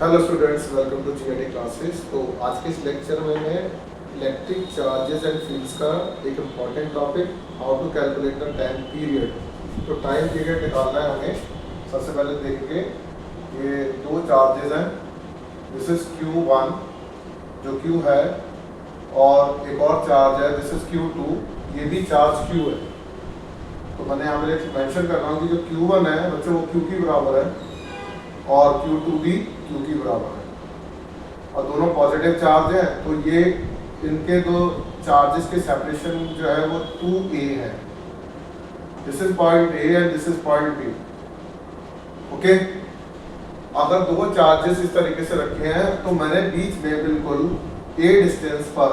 Hello students, welcome to GAD classes. तो आज के इस लेक्चर में मैं इलेक्ट्रिक चार्जेस एंड फील्ड्स का एक important topic how to calculate the time period. तो टाइम पीरियड निकालना है हमें। सबसे पहले देखेंगे ये दो चार्जेस हैं। दिस इज Q1 जो Q है, और एक और चार्ज है दिस इज Q2, ये भी चार्ज Q है। तो मैंने यहाँ पे मेंशन कर रहा हूँ कि जो Q1 है बच्चों वो Q के बराबर है और Q2 भी Q के बराबर है, और दोनों पॉजिटिव चार्ज हैं। तो ये इनके दो चार्जेस के सेपरेशन जो है वो 2a है। This is point A and this is point B। Okay, अगर दो चार्जेस इस तरीके से रखे हैं तो मैंने बीच में बिल्कुल a डिस्टेंस पर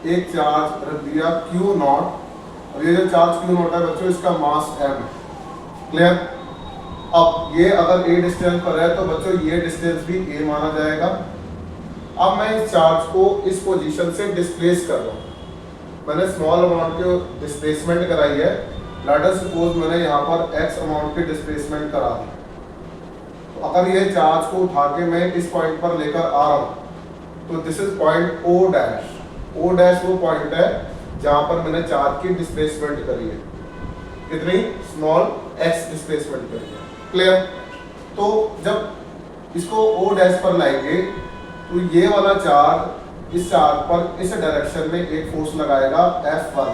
एक चार्ज रख दिया Q0, और ये जो चार्ज Q0 है बच्चों इसका मास m है। क्लियर? अब ये अगर a डिस्टेंस पर है तो बच्चों ये डिस्टेंस भी a माना जाएगा। अब मैं इस चार्ज को इस पोजीशन से डिस्प्लेस कर रहा हूँ। मैंने स्मॉल अमाउंट की डिस्प्लेसमेंट कराई है। लेट अस सपोज मैंने यहाँ पर x अमाउंट की डिस्प्लेसमेंट करा दी। तो अगर ये चार्ज को उठा के मैं इस पॉइंट पर लेकर आ रहा हूँ तो this is point O dash. O dash वो पॉइंट है जहाँ पर मैंने चार्ज की डिस्प्लेसमेंट करी है। कितनी? स्मॉल x डिस्प्लेसमेंट करी है। क्लियर? तो जब इसको O डैश पर लाएंगे तो ये वाला चार्ज इस चार्ज पर इस डायरेक्शन में एक फोर्स लगाएगा F1।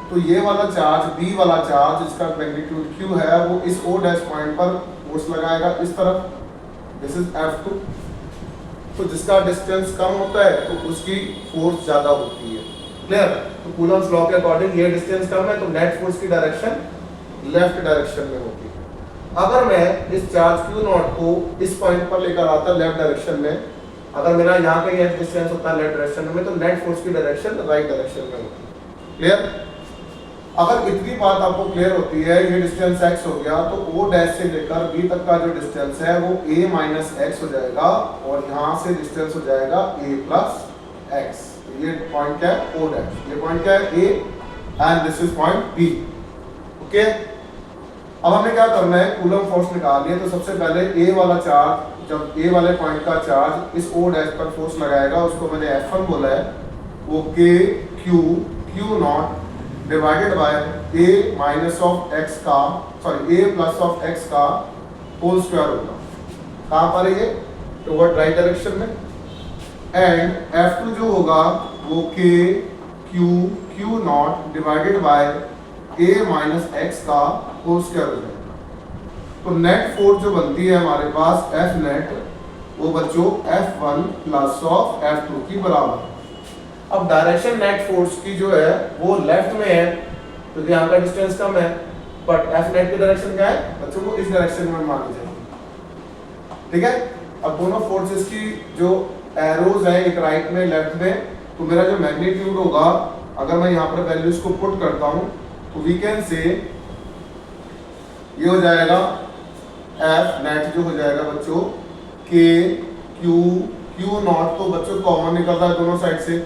तो ये वाला चार्ज B वाला चार्ज जिसका मैग्नीट्यूड Q है वो इस O डैश पॉइंट पर फोर्स लगाएगा इस तरफ। This is F2। तो जिसका डिस्टेंस कम होता है तो उसकी फोर्स ज्यादा होती है। क्लियर? तो कूलम्स लॉ के अकॉर्डिंग ये डिस्टेंस कम है तो नेट फोर्स की डायरेक्शन लेफ्ट डायरेक्शन में होगी। अगर मैं इस चार्ज Q0 को इस पॉइंट पर लेकर आता लेफ्ट डायरेक्शन में, अगर मेरा यहाँ का ये डिस्टेंस होता है लेफ्ट डायरेक्शन में, तो नेट फोर्स की डायरेक्शन राइट डायरेक्शन में होगी। क्लियर? अगर इतनी बात आपको क्लियर होती है, ये डिस्टेंस x हो गया, तो O डैश से लेकर B तक का जो डिस्टेंस है वो a माइनस x हो जाएगा, और यहाँ से डिस्टेंस हो जाएगा a प्लस x। ये पॉइंट क्या है? O dash. ये पॉइंट क्या है? A and this is point B। Okay, अब हमें क्या करना है? कूलम फोर्स निकालनी है। तो सबसे पहले A वाला चार्ज, जब A वाले पॉइंट का चार्ज इस O डैश पर फोर्स लगाएगा, उसको मैंने F1 बोला है, वो Q0 divided by A minus of x का, sorry A plus of x का होल स्क्वायर होगा। कहाँ पर है ये? टुवर्ड राइट डायरेक्शन में। एंड F2 जो होगा वो Q0 divided by A minus x का होल स्क्वायर हो जाएगा। तो नेट फोर्स जो बनती है हमारे पास F नेट, वो बच्चों F1 प्लस ऑफ F2 की बराबर है। अब डायरेक्शन नेट फोर्स की जो है वो लेफ्ट में है क्योंकि यहाँ का डिस्टेंस कम है, बट F नेट की डायरेक्शन क्या है बच्चों? को इस डायरेक्शन में मानी जाएगी। ठीक है? अब दोनों फोर्सेस की जो एरोज है, एक राइट में लेफ्ट में, तो मेरा जो मैग्नीट्यूड होगा, अगर मैं यहाँ पर वैल्यूज को पुट करता हूँ तो वी कैन से ये हो जाएगा F नेट जो हो जाएगा बच्चों Q0, तो बच्चों कॉमन निकल रहा है दोनों साइड से,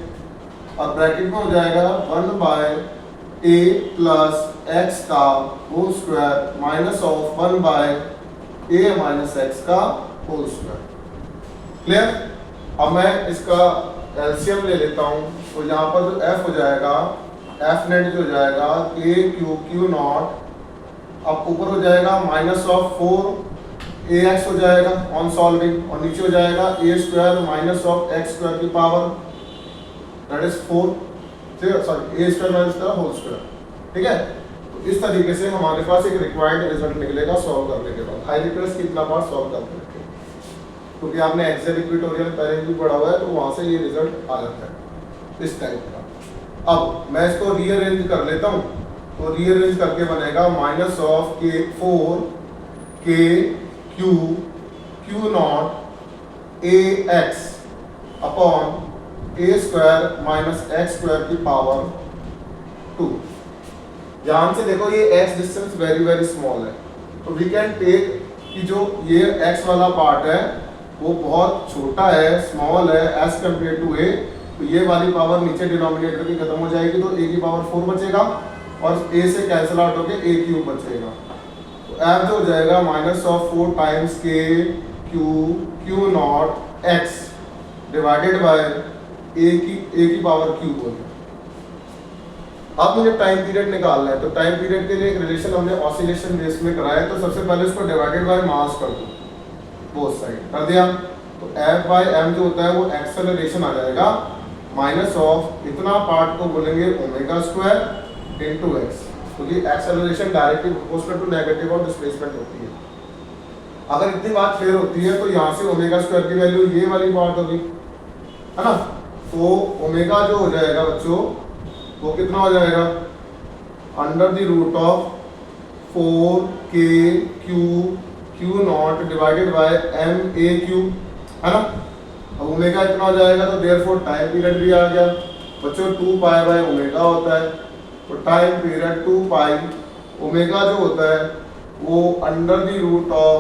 और ब्रैकेट में हो जाएगा 1 बाय A प्लस x का whole square minus of 1 by A minus x का होल स्क्वायर। क्लियर? अब मैं इसका एलसीएम ले लेता हूँ। तो यहाँ पर जो F हो जाएगा, F नेट जो हो जाएगा Q0, अब ऊपर हो जाएगा माइनस ऑफ 4ax हो जाएगा ऑन सॉल्विंग, और नीचे हो जाएगा a square minus of x square की power, that is 4, sorry a square minus the whole square. ठीक है? तो इस तरीके से हमारे पास एक रिक्वायर्ड रिजल्ट निकलेगा सॉल्व करने के बाद। आई रिक्वेस्ट कितना बार सॉल्व करके रखें, क्योंकि आपने एक्सेल इक्वेटोरियल पहले भी पढ़ा हुआ है, तो वहां से ये रिजल्ट आ जाता है इस टाइप का। अब मैं इसको रीअरेंज कर लेता हूँ। तो रीअरेंज करके बनेगा minus of Q0 ax upon a square minus x square की पावर 2। ध्यान से देखो, ये x distance very very small है, तो वी कैन टेक कि जो ये x वाला पार्ट है वो बहुत छोटा है, स्मॉल है एज कम्पेयर टू a, तो ये वाली पावर नीचे डिनोमिनेटर की खत्म हो जाएगी, तो a की पावर 4 बचेगा, और a से कैंसिल आउट होकर a क्यूब बचेगा। तो f जो हो जाएगा minus of 4 times q naught x divided by a की पावर क्यू बोले। अब मुझे टाइम पीरियड निकालना है, तो टाइम पीरियड के लिए एक रिलेशन हमने ऑसिलेशन बेस में कराया है, तो सबसे पहले उसको डिवाइडेड बाय मास कर दो, बोथ साइड कर दिया। तो एफ बाई एम जो होता है वो एक्सेलरेशन आ जाएगा माइनस ऑफ इतना पार्ट को बोलेंगे ओमेगा स्क्वायर इनटू एक्स, क्योंकि acceleration directly proportional to negative of displacement होती है। अगर इतनी बात क्लियर होती है तो यहाँ से ओमेगा स्क्वायर की वैल्यू ये वाली पार्ट होगी, है ना। तो ओमेगा जो हो जाएगा बच्चों वो कितना हो जाएगा, under the root of 4k q not divided by m a q, है ना। अब ओमेगा इतना हो जाएगा तो देयरफॉर टाइम पीरियड भी आ गया बच्चों, 2 पाई बाय ओमेगा होता है, तो टाइम पीरियड 2 पाई ओमेगा जो होता है वो under the root of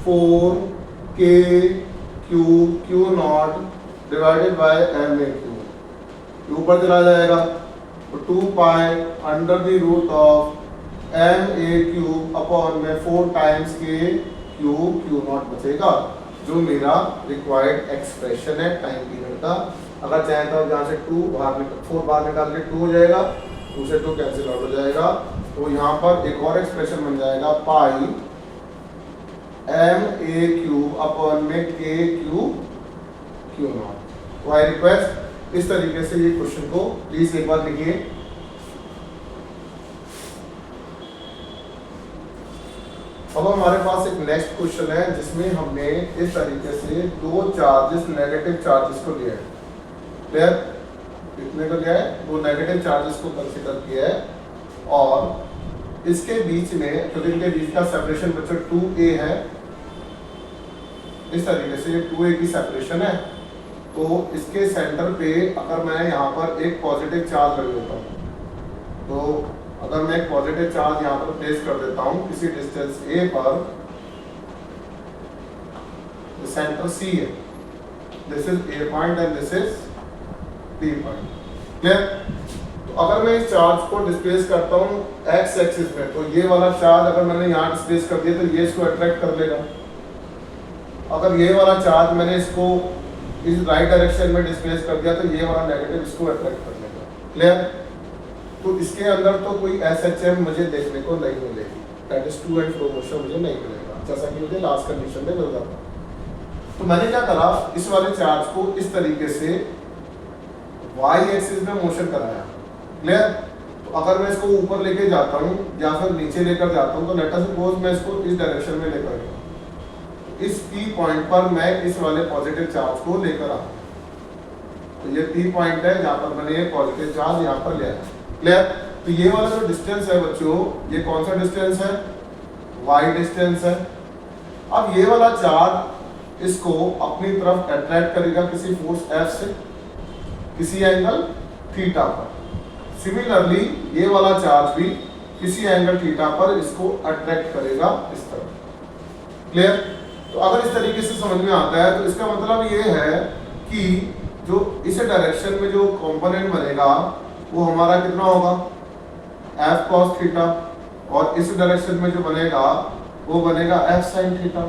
4k q not divided by m a q, ऊपर चला जाएगा तो 2 pi under the root of m a cube upon में 4 टाइम्स के क्यू नॉट बचेगा, जो मेरा रिक्वायर्ड एक्सप्रेशन है टाइम पीरियड का। अगर चाहे तो यहाँ से 4 बाहर निकाल के 2 हो जाएगा, 2 से 2 कैंसिल आउट हो जाएगा, तो यहाँ पर एक और एक्सप्रेशन बन जाएगा पाई एम ए क्यूब अपॉन में के क्यू नॉट। तो आई रिक्वेस्ट इस तरीके से ये क्वेश्चन को प्लीज एक बार लिखिए। अब हमारे पास एक नेक्स्ट क्वेश्चन है जिसमें हमने इस तरीके से 2 चार्जेस नेगेटिव चार्जेस को लिया है, क्लियर, कितने को लिया है, 2 नेगेटिव चार्जेस को कंसीडर किया है, और इसके बीच में तो इनके बीच का सेपरेशन बच्चों 2a है, इस तरीके से ये 2a की सेपरेशन है। तो इसके सेंटर पे अगर मैं यहाँ पर एक पॉजिटिव चार्ज रख देता हूँ, तो अगर मैं एक पॉजिटिव चार्ज यहाँ पर प्लेस कर देता हूँ किसी डिस्टेंस a पर, सेंटर C है, this is A point and this is B point, clear. तो अगर मैं इस चार्ज को डिस्प्लेस करता हूँ x एक्सिस में, तो ये वाला चार्ज अगर मैंने यहाँ डिस्प्लेस कर दिया तो ये इसको अट्रैक्ट कर लेगा। अगर ये वाला चार्ज मैंने इसको इस राइट डायरेक्शन में डिस्प्लेस कर दिया तो ये वाला नेगेटिव इसको अट्रैक्ट कर लेगा, क्लियर। तो इसके अंदर तो कोई SHM मुझे देखने को नहीं मिलेगी, that is to and fro motion मुझे नहीं मिलेगा, जैसा कि मुझे लास्ट कंडीशन में मिल रहा था। तो मैंने क्या करा, इस वाले चार्ज को इस तरीके से y एक्सिस में मोशन कराया, क्लियर। तो अगर मैं इसको ऊपर लेके जाता हूँ या फिर नीचे लेकर जाता हूँ, तो लेट अस सपोज मैं इसको इस डायरेक्शन में लेकर गया, इस P पॉइंट पर मैं इस वाले पॉजिटिव चार्ज को लेकर आता हूँ। तो ये P पॉइंट है जहाँ पर मैंने ये पॉजिटिव चार्ज यहाँ पर लिया है, क्लियर। तो ये वाला जो डिस्टेंस है बच्चों, ये कौन सा डिस्टेंस है, y डिस्टेंस है। अब ये वाला चार्ज इसको अपनी तरफ अट्रैक्ट करेगा किसी फोर्स F से, किसी एंगल थीटा पर। सिमिलरली ये वाला चार्ज भी किसी एंगल थीटा पर इसको अट्रैक्ट करेगा इस तरफ, क्लियर। तो अगर इस तरीके से समझ में आता है तो इसका मतलब ये है कि जो इस डायरेक्शन में जो कंपोनेंट बनेगा वो हमारा कितना होगा, f cos थीटा, और इस डायरेक्शन में जो बनेगा वो बनेगा f sin थीटा।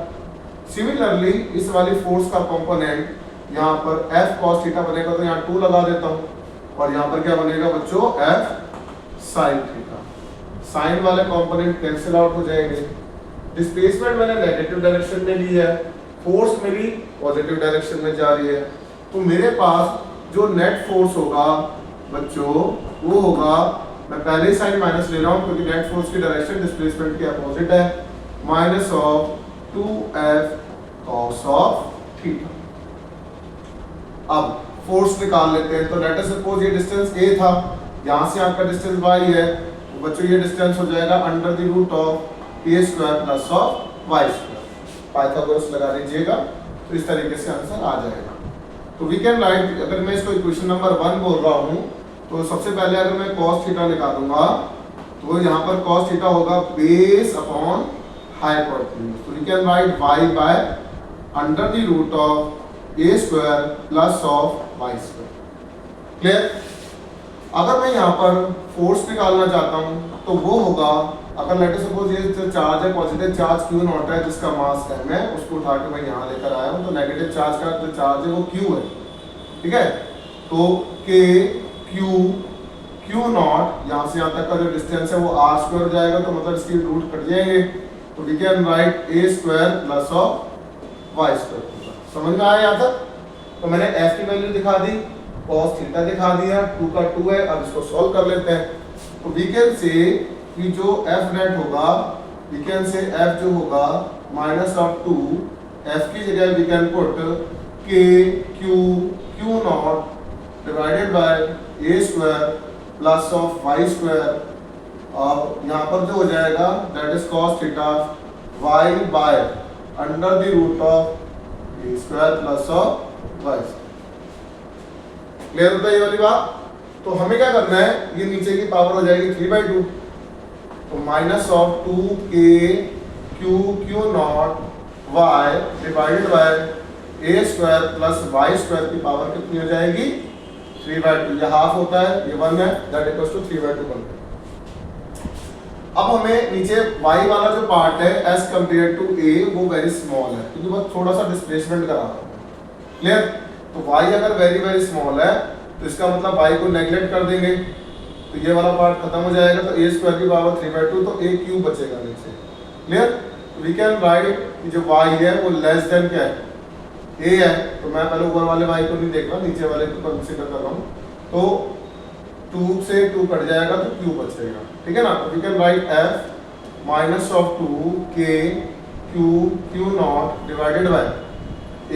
सिमिलरली इस वाली फोर्स का कंपोनेंट यहाँ पर f cos थीटा बनेगा, तो यहाँ 2 लगा देता हूँ, और यहाँ पर क्या बनेगा बच्चों, f sin थीटा। साइन वाले कंपोनेंट कैंसिल आउट हो जाएंगे। डिस्प्लेसमेंट मैंने नेगेटिव डायरेक्शन में ली है, फोर्स मेरी पॉजिटिव डायरेक्शन में जा रही है, तो मेरे पास जो नेट फोर्स होगा बच्चों वो होगा, मैं पहले ही साइन माइनस ले रहा हूँ क्योंकि नेट फोर्स की डायरेक्शन डिस्प्लेसमेंट के अपोजिट है, minus of 2f cos of theta. अब फोर्स निकाल लेते हैं, तो लेट अस सपोज ये डिस्टेंस a था, यहाँ से आपका डिस्टेंस y है, तो बच्चों ये डिस्टेंस हो जाएगा under the root of a square plus of y square, Pythagoras लगा लीजिएगा, तो इस तरीके से आंसर आ जाएगा। तो वी कैन राइट, अगर मैं इसको इक्वेशन नंबर 1 बोल रहा हूँ, तो सबसे पहले अगर मैं cos थीटा निकालूंगा तो यहाँ पर cos थीटा होगा बेस अपॉन हाइपोटेन्यूज, तो we can write y by under the root of a square plus of y square, clear. अगर मैं यहाँ पर फोर्स निकालना चाहता हूँ तो वो होगा अगर लेट सपोज ये जो चार्ज है पॉजिटिव चार्ज क्यू नॉट है जिसका मास m है, उसको उठा के मैं यहाँ लेकर आया हूँ, तो नेगेटिव चार्ज का जो चार्ज है वो q है, ठीक है। तो k q नॉट यहाँ से यहाँ तक का जो डिस्टेंस है वो r स्क्वायर हो जाएगा, तो मतलब इसकी रूट कट जाएंगे, तो we can write a square plus of y square. समझ में आया यहाँ तक? तो मैंने f की वैल्यू दिखा दी, cos थीटा दिखा दिया, 2 का 2 है। अब इसको सॉल्व कर लेते हैं। तो वी कैन से कि जो f नेट होगा, वी कैन से f जो होगा माइनस ऑफ 2, f की जगह we can put k q not divided by a square plus of y square. अब यहाँ पर जो हो जाएगा that is cos theta y by under the root of a square plus of y। Clear होता है ये वाली बात? तो हमें क्या करना है, ये नीचे की पावर हो जाएगी 3/2, तो minus of 2k q not y divided by a square plus y square की पावर कितनी हो जाएगी 3/2। ये हाफ होता है, ये 1 है, दैट इक्वल्स टू 3/2 बनता है। अब हमें नीचे y वाला जो पार्ट है एज कंपेयर टू a वो वेरी स्मॉल है, क्योंकि बस थोड़ा सा डिस्प्लेसमेंट करा रहा हूं। क्लियर? तो y अगर वेरी स्मॉल है तो इसका मतलब y को नेगलेक्ट कर देंगे, तो ये वाला पार्ट खत्म हो जाएगा, तो a स्क्वायर की पावर 3/2, तो a क्यूब बचेगा नीचे। क्लियर? वी कैन राइट कि जो y है वो लेस देन क्या है a है, तो मैं पहले ऊपर वाले y को नहीं देख रहा, नीचे वाले को कंसीडर कर रहा हूँ। तो 2 से 2 कट जाएगा तो q बचेगा, ठीक है ना। तो we can write f minus of 2k q not divided by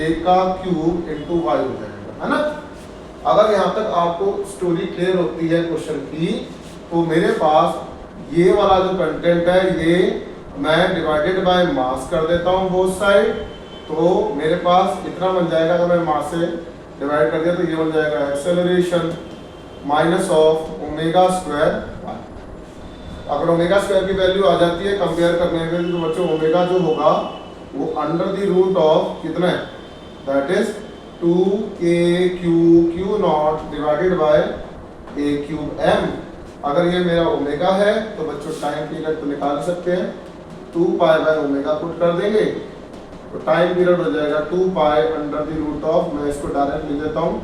a का क्यूब इनटू y हो जाएगा, है ना। अगर यहाँ तक आपको स्टोरी क्लियर होती है क्वेश्चन की, तो मेरे पास ये वाला जो कंटेंट है ये मैं डिवाइडेड बाय मास कर देता हूँ बोथ साइड, तो मेरे पास इतना बन जाएगा। अगर मैं मास से डिवाइड कर दिया तो ये बन जाएगा acceleration minus of omega square. अगर ओमेगा स्क्वायर की वैल्यू आ जाती है कंपेयर करने में, तो बच्चों ओमेगा जो होगा वो अंडर द रूट ऑफ कितना है, that is 2k q not divided by a cube m। अगर ये मेरा ओमेगा है तो बच्चों टाइम पीरियड तो निकाल सकते हैं, 2 पाई बाय ओमेगा पुट कर देंगे, तो टाइम पीरियड हो जाएगा 2 pi under the root of, मैं इसको डायरेक्ट लिख देता हूँ,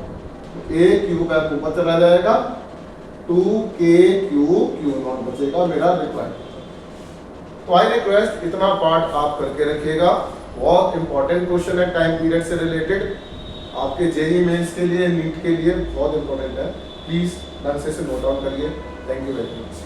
a क्यूब m ऊपर चला जाएगा, 2k q नॉट बचेगा मेरा रिक्वायर्ड। तो आई रिक्वेस्ट इतना पार्ट आप करके रखिएगा, बहुत इंपॉर्टेंट क्वेश्चन है टाइम पीरियड से रिलेटेड, आपके जेईई मेंस के लिए, नीट के लिए बहुत इंपॉर्टेंट है। प्लीज ढंग से नोट डाउन करिए। Thank you very much.